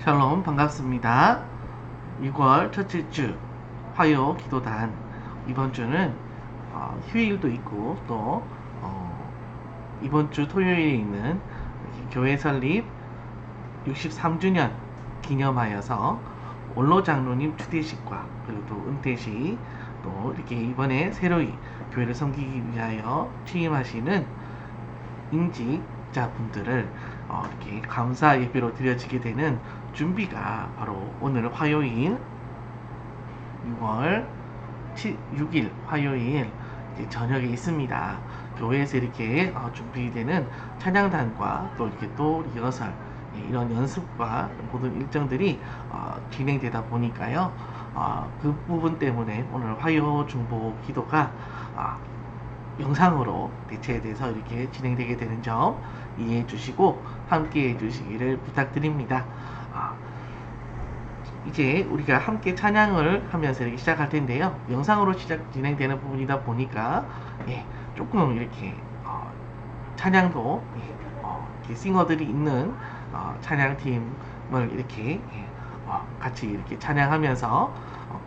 샬롬 반갑습니다. 6월 첫째 주 화요 기도단 이번 주는 휴일도 있고 또 이번 주 토요일에 있는 교회 설립 63주년 기념하여서 원로 장로님 추대식과 그리고 또 은퇴식 또 이렇게 이번에 새로이 교회를 섬기기 위하여 취임하시는 임직자분들을 이렇게 감사 예배로 드려지게 되는 준비가 바로 오늘 화요일 6월 6일 화요일 저녁에 있습니다. 교회에서 이렇게 준비되는 찬양단과 또 이렇게 또 리허설 이런 연습과 모든 일정들이 진행되다 보니까요. 그 부분 때문에 오늘 화요 중보 기도가 영상으로 대체돼서 이렇게 진행되게 되는 점 이해해 주시고 함께 해 주시기를 부탁드립니다. 이제 우리가 함께 찬양을 하면서 이렇게 시작할 텐데요. 영상으로 진행되는 부분이다 보니까 조금 이렇게 찬양도 이렇게 싱어들이 있는 찬양팀을 이렇게 같이 이렇게 찬양하면서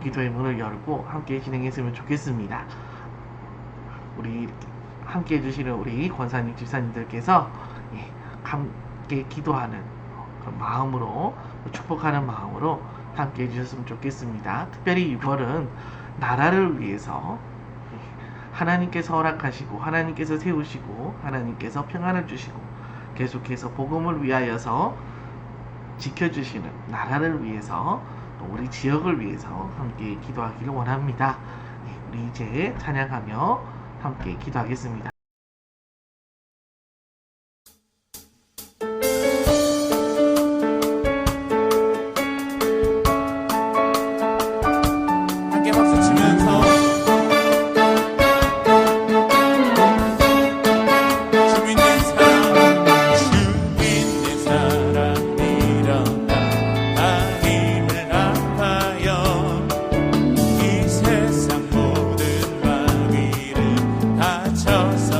기도의 문을 열고 함께 진행했으면 좋겠습니다. 우리 함께 해주시는 우리 권사님, 집사님들께서 함께 기도하는 그런 마음으로 축복하는 마음으로 함께 해주셨으면 좋겠습니다. 특별히 6월은 나라를 위해서 하나님께서 허락하시고 하나님께서 세우시고 하나님께서 평안을 주시고 계속해서 복음을 위하여서 지켜주시는 나라를 위해서 또 우리 지역을 위해서 함께 기도하기를 원합니다. 우리 이제 찬양하며 함께 기도하겠습니다. 함께 박수 치면서 주 믿는 사람 일어나 힘을 합하여 이 세상 모든 마귀를 다쳐서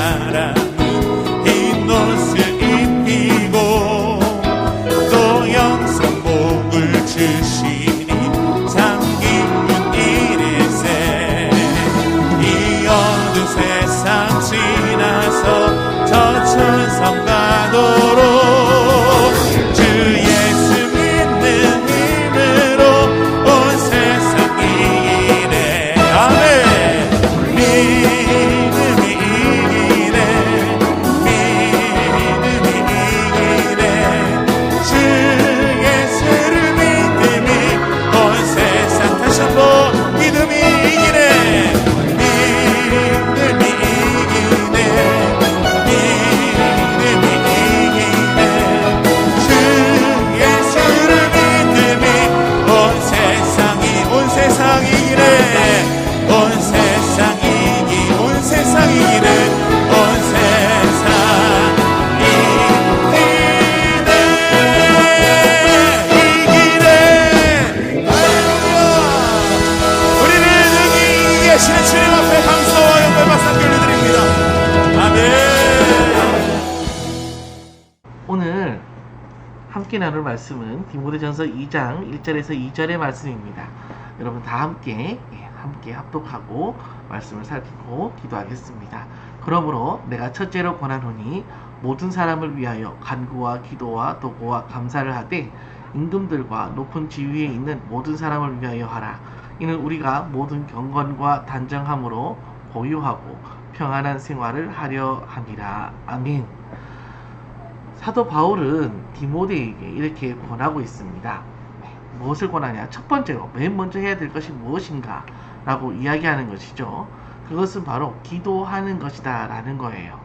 사람은 흰 옷을 입히고 또 영성복을 주시니 참 기쁜 일일세. 이 어두운 세상 지나서 저 천성 가도록 주 예수 믿는 힘으로 온 세상이 이기네. 아멘. 믿음이 이기네. 믿음이 이기네. 주 예수를 믿음이 온 세상. 다시 한번 믿음이 이기네. 믿음이 이기네. 믿음이 이기네. 주 예수를 믿음이 온 세상이 이기네. 온 세상이 온 세상이 이기네. 온 세상이 이기네. 할렐루야. 우리를 능히 계시는 주님 앞에 감사와 영광 박수 올려드립니다. 아멘. 오늘 함께 나눌 말씀은 디모데전서 2장 1절에서 2절의 말씀입니다. 여러분 다 함께 합독하고 말씀을 살피고 기도하겠습니다. 그러므로 내가 첫째로 권하노니 모든 사람을 위하여 간구와 기도와 도구와 감사를 하되 임금들과 높은 지위에 있는 모든 사람을 위하여 하라. 이는 우리가 모든 경건과 단정함으로 고유하고 평안한 생활을 하려 함이라. 아멘. 사도 바울은 디모데에게 이렇게 권하고 있습니다. 무엇을 권하냐? 첫 번째로 맨 먼저 해야 될 것이 무엇인가? 라고 이야기하는 것이죠. 그것은 바로 기도하는 것이다 라는 거예요.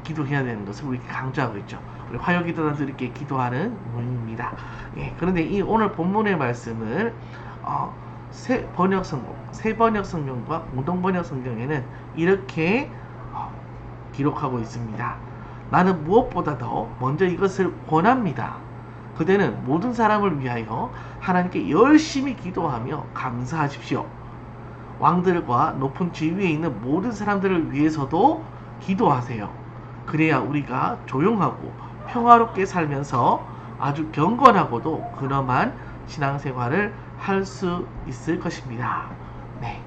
기도해야 되는 것을 우리 강조하고 있죠. 우리 화요기도단들께 기도하는 모임입니다. 그런데 이 오늘 본문의 말씀을 새 번역 성경과 공동 번역 성경에는 이렇게 기록하고 있습니다. 나는 무엇보다도 먼저 이것을 권합니다. 그대는 모든 사람을 위하여 하나님께 열심히 기도하며 감사하십시오. 왕들과 높은 지위에 있는 모든 사람들을 위해서도 기도하세요. 그래야 우리가 조용하고 평화롭게 살면서 아주 경건하고도 근엄한 신앙생활을 할 수 있을 것입니다. 네.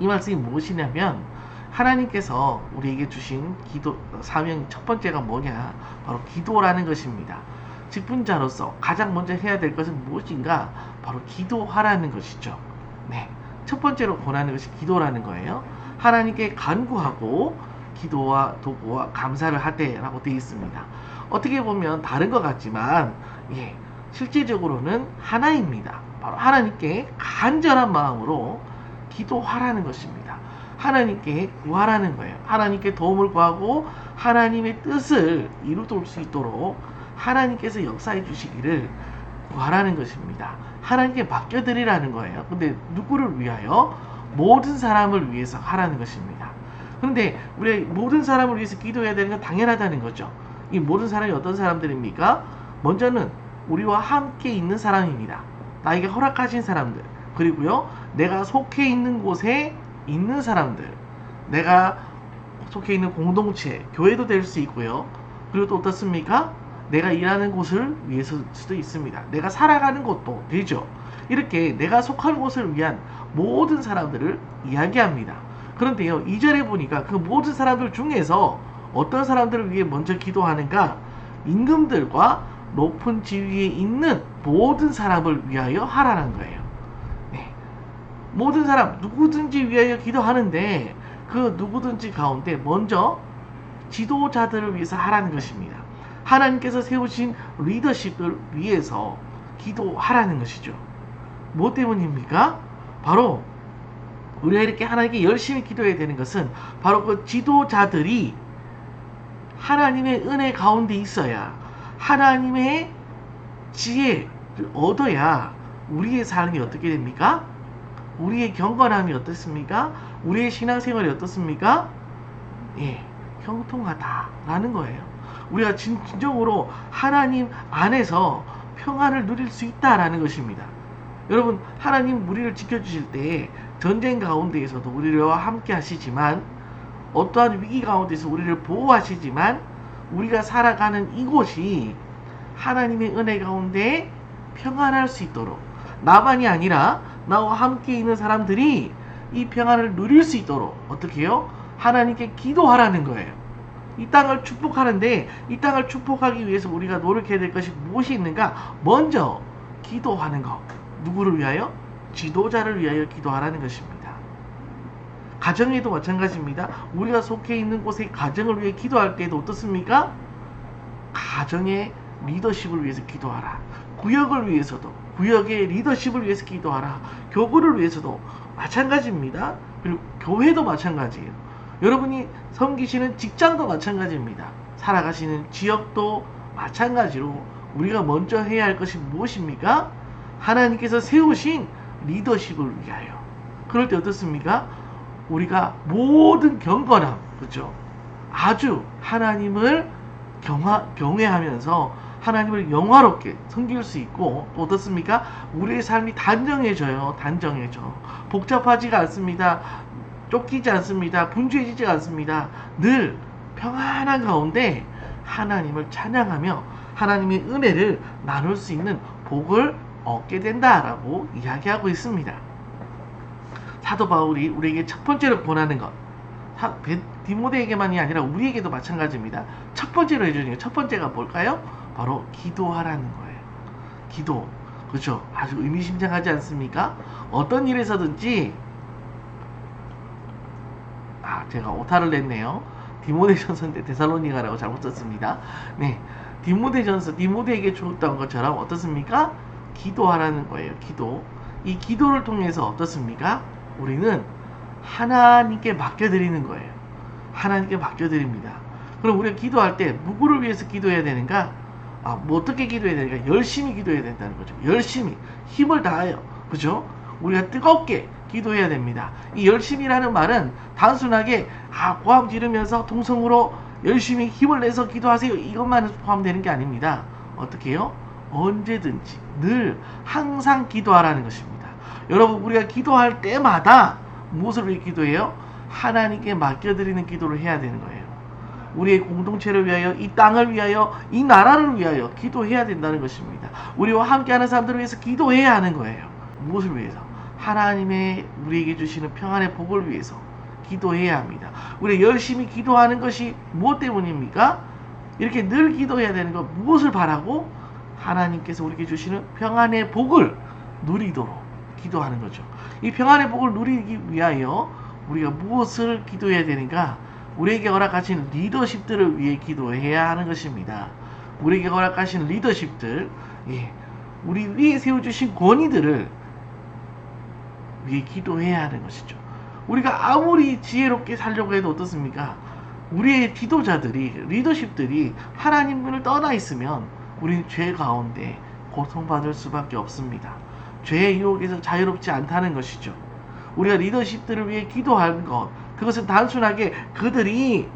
이 말씀이 무엇이냐면 하나님께서 우리에게 주신 기도 사명 첫 번째가 뭐냐? 바로 기도라는 것입니다. 직분자로서 가장 먼저 해야 될 것은 무엇인가? 바로 기도하라는 것이죠. 네. 첫 번째로 권하는 것이 기도라는 거예요. 하나님께 간구하고 기도와 도구와 감사를 하되라고 되어 있습니다. 어떻게 보면 다른 것 같지만 실제적으로는 하나입니다. 바로 하나님께 간절한 마음으로 기도하라는 것입니다. 하나님께 구하라는 거예요. 하나님께 도움을 구하고 하나님의 뜻을 이루도록 수 있도록 하나님께서 역사해 주시기를 구하라는 것입니다. 하나님께 맡겨드리라는 거예요. 근데 누구를 위하여? 모든 사람을 위해서 하라는 것입니다. 그런데 우리 모든 사람을 위해서 기도해야 되는 건 당연하다는 거죠. 이 모든 사람이 어떤 사람들입니까? 먼저는 우리와 함께 있는 사람입니다. 나에게 허락하신 사람들, 그리고요 내가 속해 있는 곳에 있는 사람들, 내가 속해 있는 공동체, 교회도 될 수 있고요. 그리고 또 어떻습니까? 내가 일하는 곳을 위해서일 수도 있습니다. 내가 살아가는 곳도 되죠. 이렇게 내가 속한 곳을 위한 모든 사람들을 이야기합니다. 그런데요, 2절에 보니까 그 모든 사람들 중에서 어떤 사람들을 위해 먼저 기도하는가? 임금들과 높은 지위에 있는 모든 사람을 위하여 하라는 거예요. 네. 모든 사람 누구든지 위하여 기도하는데 그 누구든지 가운데 먼저 지도자들을 위해서 하라는 것입니다. 하나님께서 세우신 리더십을 위해서 기도하라는 것이죠. 뭐 때문입니까? 바로 우리가 이렇게 하나님께 열심히 기도해야 되는 것은 바로 그 지도자들이 하나님의 은혜 가운데 있어야, 하나님의 지혜를 얻어야 우리의 삶이 어떻게 됩니까? 우리의 경건함이 어떻습니까? 우리의 신앙생활이 어떻습니까? 형통하다라는 거예요. 우리가 진정으로 하나님 안에서 평안을 누릴 수 있다라는 것입니다. 여러분, 하나님 우리를 지켜주실 때 전쟁 가운데에서도 우리와 함께 하시지만 어떠한 위기 가운데서 우리를 보호하시지만 우리가 살아가는 이곳이 하나님의 은혜 가운데 평안할 수 있도록, 나만이 아니라 나와 함께 있는 사람들이 이 평안을 누릴 수 있도록 어떻게 해요? 하나님께 기도하라는 거예요. 이 땅을 축복하는데, 이 땅을 축복하기 위해서 우리가 노력해야 될 것이 무엇이 있는가? 먼저 기도하는 것. 누구를 위하여? 지도자를 위하여 기도하라는 것입니다. 가정에도 마찬가지입니다. 우리가 속해 있는 곳의 가정을 위해 기도할 때도 어떻습니까? 가정의 리더십을 위해서 기도하라. 구역을 위해서도, 구역의 리더십을 위해서 기도하라. 교구를 위해서도 마찬가지입니다. 그리고 교회도 마찬가지예요. 여러분이 섬기시는 직장도 마찬가지입니다. 살아가시는 지역도 마찬가지로 우리가 먼저 해야 할 것이 무엇입니까? 하나님께서 세우신 리더십을 위하여. 그럴 때 어떻습니까? 우리가 모든 경건함, 그렇죠? 아주 하나님을 경외하면서 하나님을 영화롭게 섬길 수 있고, 또 어떻습니까? 우리의 삶이 단정해져요. 단정해져. 복잡하지가 않습니다. 쫓기지 않습니다. 분주해지지 않습니다. 늘 평안한 가운데 하나님을 찬양하며 하나님의 은혜를 나눌 수 있는 복을 얻게 된다라고 이야기하고 있습니다. 사도 바울이 우리에게 첫 번째로 권하는 것, 디모데에게만이 아니라 우리에게도 마찬가지입니다. 첫 번째로 해주는 것, 첫 번째가 뭘까요? 바로 기도하라는 거예요. 기도. 그렇죠? 아주 의미심장하지 않습니까? 어떤 일에서든지, 제가 오타를 냈네요. 디모데전서인데 데살로니가라고 잘못 썼습니다. 네, 디모데전서, 디모데에게 주었던 것처럼 어떻습니까? 기도하라는 거예요. 기도. 이 기도를 통해서 어떻습니까? 우리는 하나님께 맡겨드리는 거예요. 하나님께 맡겨드립니다. 그럼 우리가 기도할 때 누구를 위해서 기도해야 되는가? 뭐 어떻게 기도해야 되는가? 열심히 기도해야 된다는 거죠. 열심히 힘을 다하여, 그죠? 우리가 뜨겁게 기도해야 됩니다. 이 열심히라는 말은 단순하게 고함 지르면서 통성으로 열심히 힘을 내서 기도하세요, 이것만 포함되는 게 아닙니다. 어떻게 해요? 언제든지 늘 항상 기도하라는 것입니다. 여러분, 우리가 기도할 때마다 무엇을 위해 기도해요? 하나님께 맡겨드리는 기도를 해야 되는 거예요. 우리의 공동체를 위하여, 이 땅을 위하여, 이 나라를 위하여 기도해야 된다는 것입니다. 우리와 함께하는 사람들을 위해서 기도해야 하는 거예요. 무엇을 위해서? 하나님의 우리에게 주시는 평안의 복을 위해서 기도해야 합니다. 우리가 열심히 기도하는 것이 무엇 때문입니까? 이렇게 늘 기도해야 되는 것, 무엇을 바라고? 하나님께서 우리에게 주시는 평안의 복을 누리도록 기도하는 거죠. 이 평안의 복을 누리기 위하여 우리가 무엇을 기도해야 되는가? 우리에게 허락하신 리더십들을 위해 기도해야 하는 것입니다. 우리에게 허락하신 리더십들, 우리 위에 세워주신 권위들을 위해 기도해야 하는 것이죠. 우리가 아무리 지혜롭게 살려고 해도 어떻습니까? 우리의 지도자들이, 리더십들이 하나님을 떠나 있으면 우리는 죄 가운데 고통받을 수밖에 없습니다. 죄의 유혹에서 자유롭지 않다는 것이죠. 우리가 리더십들을 위해 기도하는 것, 그것은 단순하게 그들이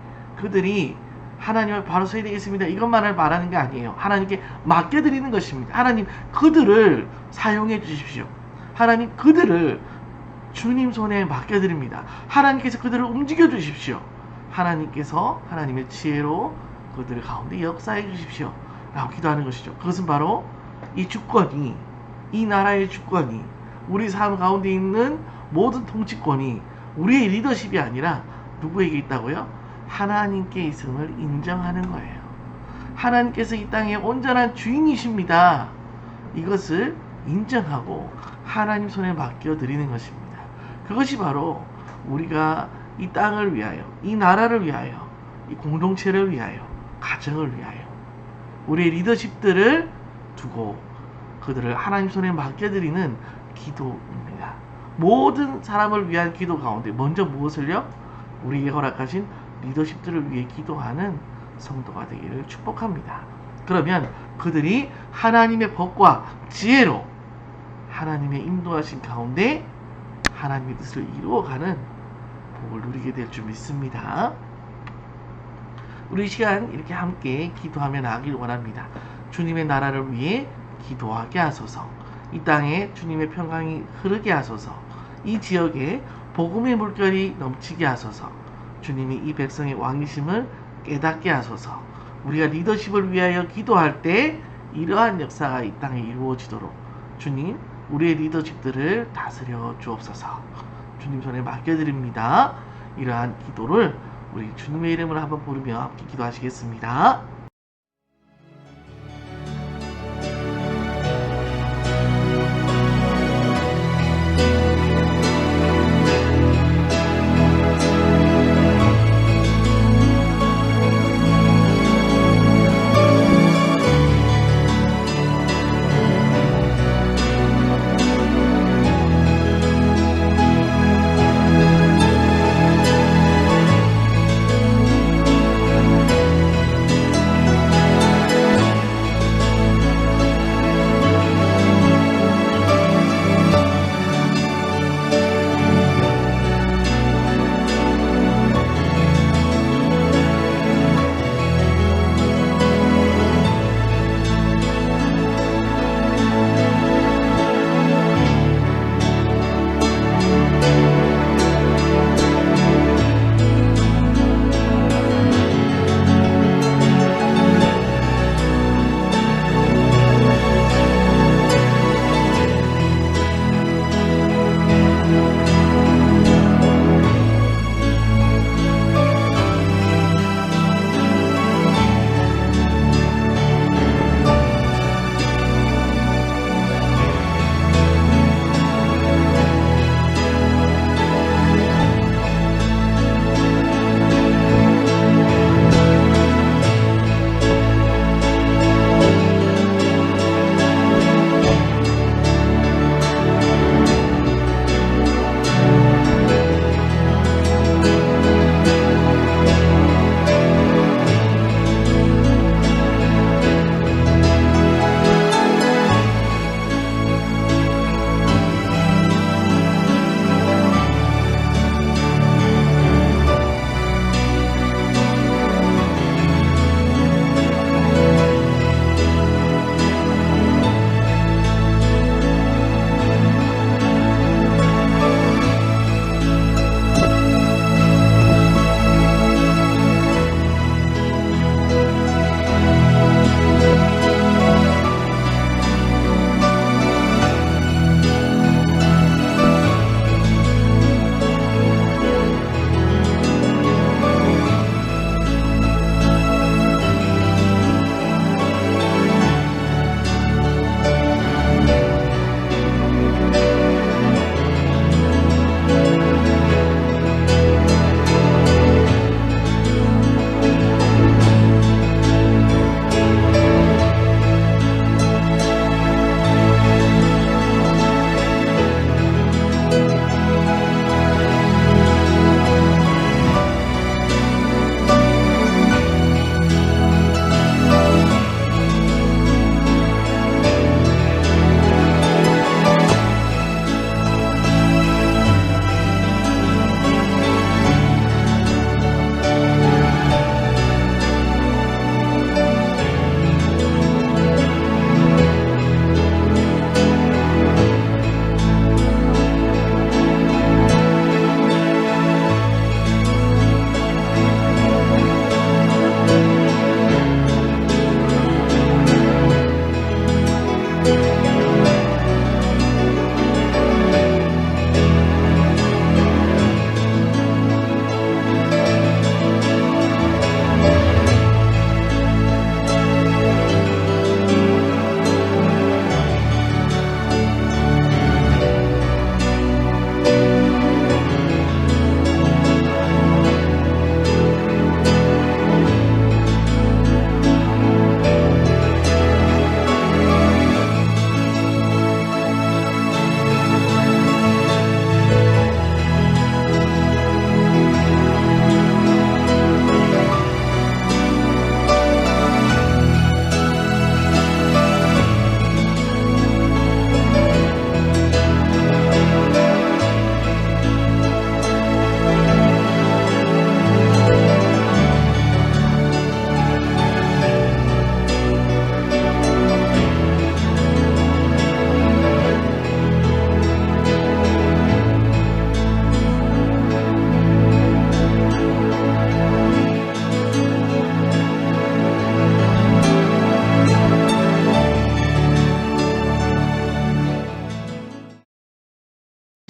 하나님을 바로 서야 되겠습니다, 이것만을 말하는 게 아니에요. 하나님께 맡겨드리는 것입니다. 하나님, 그들을 사용해 주십시오. 하나님, 그들을 주님 손에 맡겨드립니다. 하나님께서 그들을 움직여 주십시오. 하나님께서 하나님의 지혜로 그들 가운데 역사해 주십시오 라고 기도하는 것이죠. 그것은 바로 이 주권이, 이 나라의 주권이, 우리 삶 가운데 있는 모든 통치권이 우리의 리더십이 아니라 누구에게 있다고요? 하나님께 있음을 인정하는 거예요. 하나님께서 이 땅의 온전한 주인이십니다. 이것을 인정하고 하나님 손에 맡겨드리는 것입니다. 그것이 바로 우리가 이 땅을 위하여, 이 나라를 위하여, 이 공동체를 위하여, 가정을 위하여 우리의 리더십들을 두고 그들을 하나님 손에 맡겨드리는 기도입니다. 모든 사람을 위한 기도 가운데 먼저 무엇을요? 우리에게 허락하신 리더십들을 위해 기도하는 성도가 되기를 축복합니다. 그러면 그들이 하나님의 법과 지혜로 하나님의 인도하신 가운데 하나님의 뜻을 이루어가는 복을 누리게 될 줄 믿습니다. 우리 이 시간 이렇게 함께 기도하며 나가길 원합니다. 주님의 나라를 위해 기도하게 하소서. 이 땅에 주님의 평강이 흐르게 하소서. 이 지역에 복음의 물결이 넘치게 하소서. 주님이 이 백성의 왕이심을 깨닫게 하소서. 우리가 리더십을 위하여 기도할 때 이러한 역사가 이 땅에 이루어지도록 주님, 우리의 리더십들을 다스려 주옵소서. 주님 손에 맡겨드립니다. 이러한 기도를 우리 주님의 이름으로 한번 부르며 함께 기도하시겠습니다.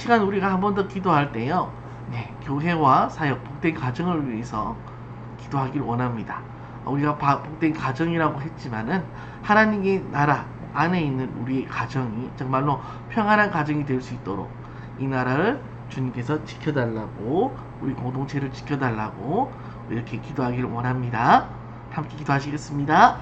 시간 우리가 한 번 더 기도할 때요, 네, 교회와 사역, 복된 가정을 위해서 기도하길 원합니다. 우리가 복된 가정이라고 했지만은 하나님의 나라 안에 있는 우리의 가정이 정말로 평안한 가정이 될 수 있도록 이 나라를 주님께서 지켜달라고, 우리 공동체를 지켜달라고 이렇게 기도하기를 원합니다. 함께 기도하시겠습니다.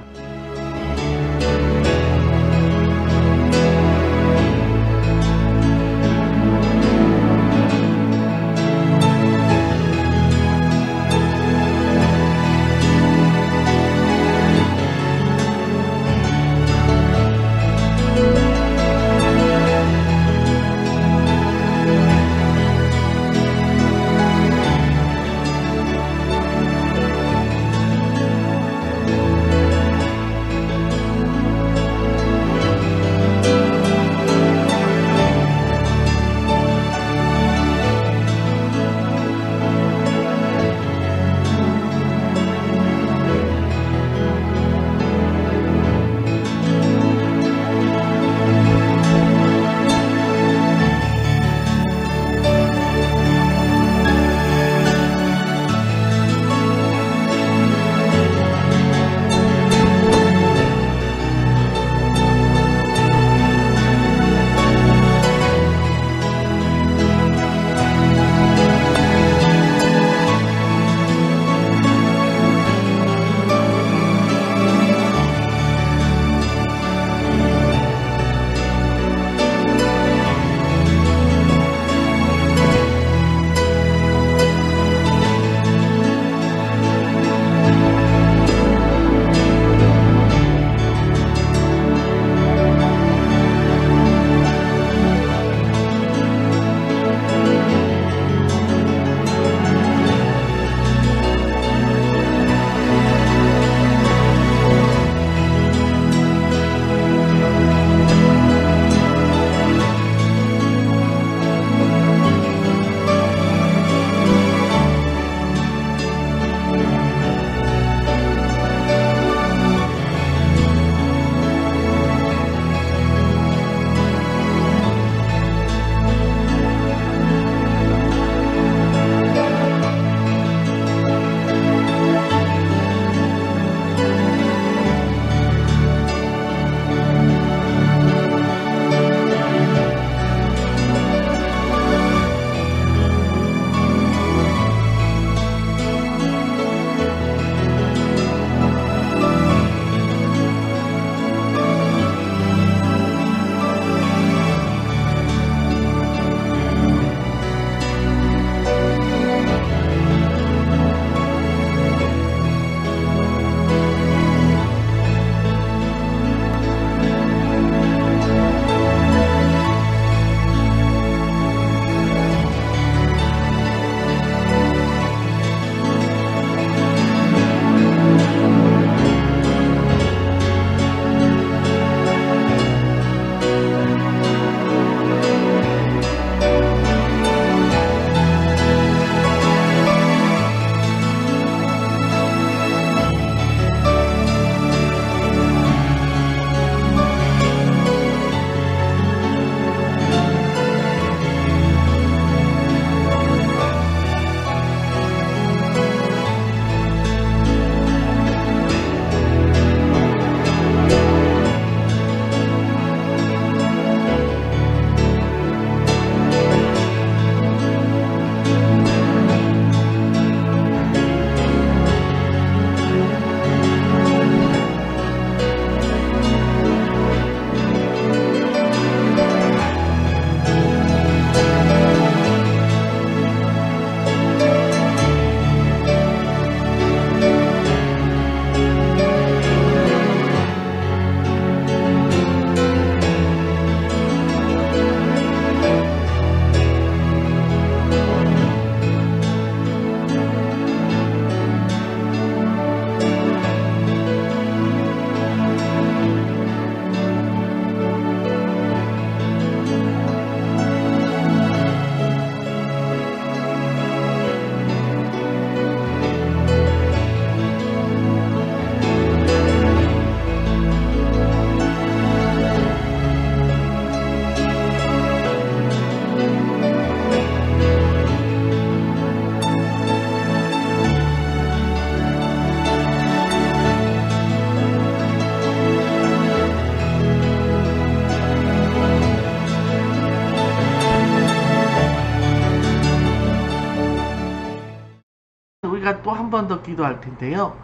우리가 또 한 번 더 기도할 텐데요.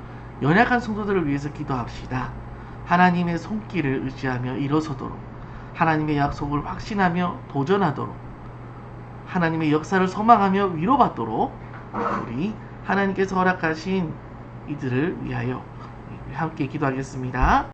연약한 성도들을 위해서 기도합시다. 하나님의 손길을 의지하며 일어서도록, 하나님의 약속을 확신하며 도전하도록, 하나님의 역사를 소망하며 위로받도록 우리 하나님께서 허락하신 이들을 위하여 함께 기도하겠습니다.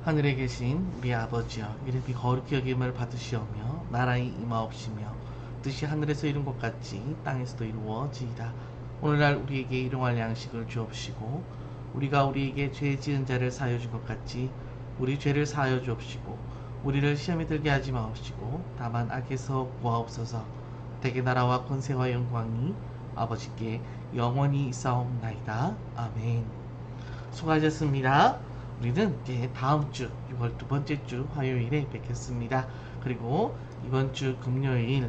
하늘에 계신 우리 아버지여, 이름이 거룩히 여김을 받으시오며 나라의 임하옵시며 뜻이 하늘에서 이룬 것 같이 땅에서도 이루어지이다. 오늘날 우리에게 일용할 양식을 주옵시고 우리가 우리에게 죄 지은 자를 사하여 준 것 같이 우리 죄를 사하여 주옵시고 우리를 시험에 들게 하지 마옵시고 다만 악에서 구하옵소서. 대개 나라와 권세와 영광이 아버지께 영원히 있사옵나이다. 아멘. 수고하셨습니다. 우리는 이제 다음 주 6월 두 번째 주 화요일에 뵙겠습니다. 그리고 이번 주 금요일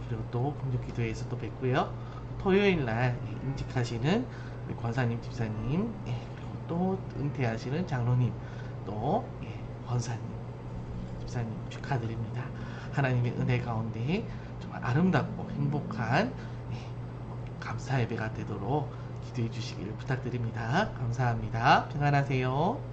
그리고 또 공적 기도회에서 또 뵙고요. 토요일 날 임직하시는 우리 권사님, 집사님, 그리고 또 은퇴하시는 장로님, 또 권사님, 집사님 축하드립니다. 하나님의 은혜 가운데 정말 아름답고 행복한 감사 예배가 되도록 기도해 주시기를 부탁드립니다. 감사합니다. 평안하세요.